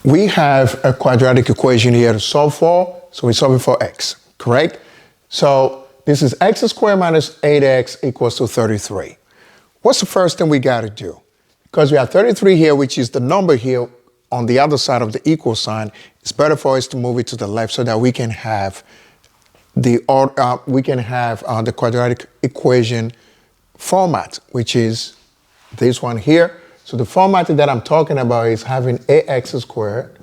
we have a quadratic equation here to solve for, so we're solving for x, correct? So this is x squared minus 8x equals to 33. What's the first thing we got to do? Because we have 33 here, which is the number here on the other side of the equal sign, it's better for us to move it to the left so that we can have the quadratic equation format, which is this one here. So the format that I'm talking about is having ax squared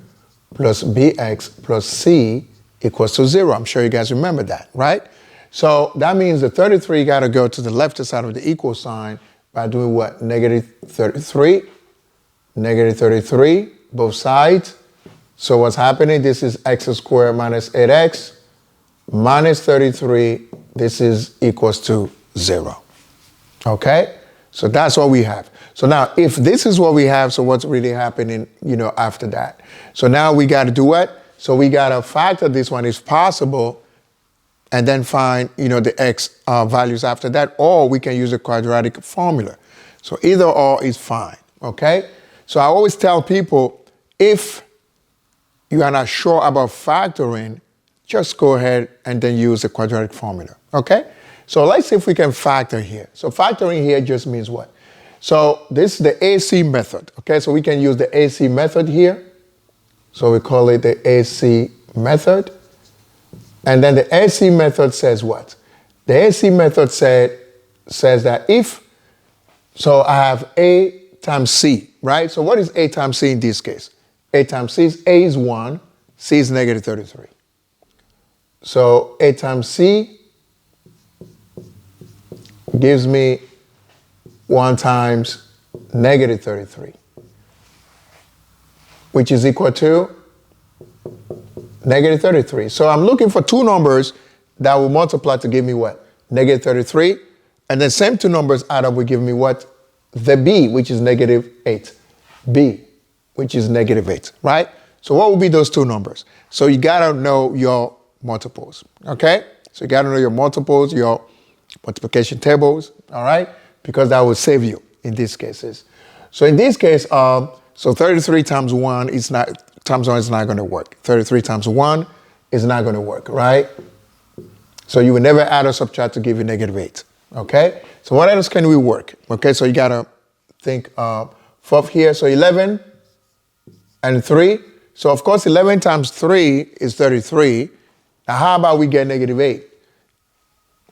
plus bx plus c equals to 0. I'm sure you guys remember that, right? So that means the 33 got to go to the left side of the equal sign by doing what? Negative 33, both sides. So what's happening? This is x squared minus 8x minus 33. This is equals to 0. Okay? So that's what we have. So now, if this is what we have, so what's really happening, after that? So now we got to do what? So we got to factor this one if possible, and then find, the x values after that, or we can use a quadratic formula. So either or is fine, okay? So I always tell people, if you are not sure about factoring, just go ahead and then use the quadratic formula, okay? So let's see if we can factor here. So factoring here just means what? So this is the AC method, okay? So we can use the AC method here. So we call it the AC method. And then the AC method says what? The AC method says that if, so I have A times C, right? So what is A times C in this case? A times C is A is 1, C is negative 33. So A times C gives me 1 times negative 33, which is equal to negative 33. So I'm looking for two numbers that will multiply to give me what? Negative 33. And then same two numbers add up will give me what? The B, which is negative 8. B, which is negative 8, right? So what will be those two numbers? So you got to know your multiples, okay? So you got to know your multiples, your multiplication tables, all right? Because that will save you in these cases. So in this case, so 33 times 1 is not going to work. 33 times 1 is not going to work, right? So you will never add or subtract to give you negative 8, okay? So what else can we work? Okay, so you got to think fourth here. So 11 and 3. So of course 11 times 3 is 33. Now how about we get negative 8?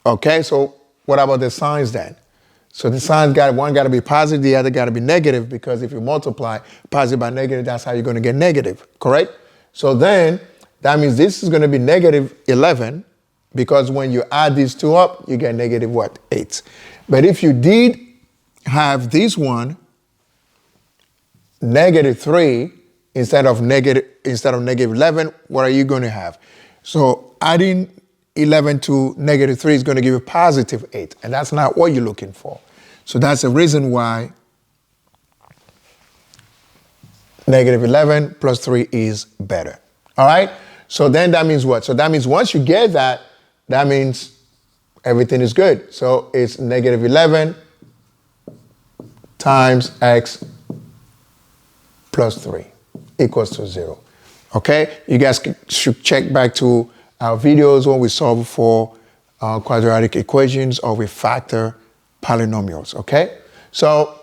Okay, so what about the signs then? So the signs one got to be positive, the other got to be negative, because if you multiply positive by negative, that's how you're going to get negative, correct? So then that means this is going to be negative 11, because when you add these two up, you get negative what? 8. But if you did have this one, negative 3, instead of negative 11, what are you going to have? So adding 11 to negative 3 is going to give you positive 8, and that's not what you're looking for. So that's the reason why negative 11 plus 3 is better. All right? So then that means what? So that means once you get that, that means everything is good. So it's negative 11 times x plus 3 equals to 0. Okay? You guys should check back to our videos when we solve for quadratic equations or we factor polynomials, okay? So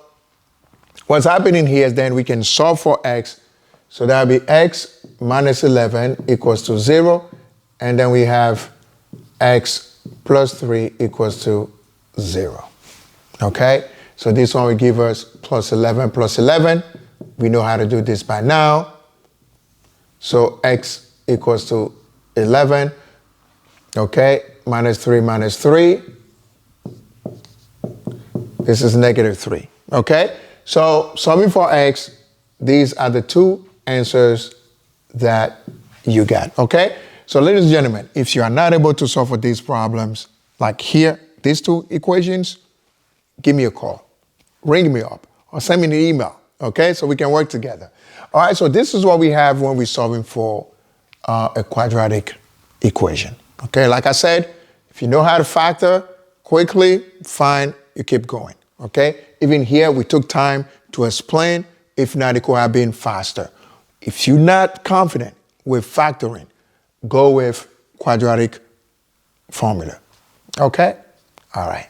what's happening here is then we can solve for x. So that will be x minus 11 equals to 0. And then we have x plus 3 equals to 0, okay? So this one will give us plus 11 plus 11. We know how to do this by now. So x equals to 11, okay, minus 3. This is negative 3, okay? So solving for x, these are the two answers that you got, okay? So ladies and gentlemen, if you are not able to solve for these problems, like here, these two equations, give me a call, ring me up, or send me an email, okay? So we can work together. All right, so this is what we have when we're solving for a quadratic equation. Okay, like I said, if you know how to factor quickly, fine, you keep going. Okay, even here we took time to explain. If not, it could have been faster. If you're not confident with factoring, go with quadratic formula. Okay? All right.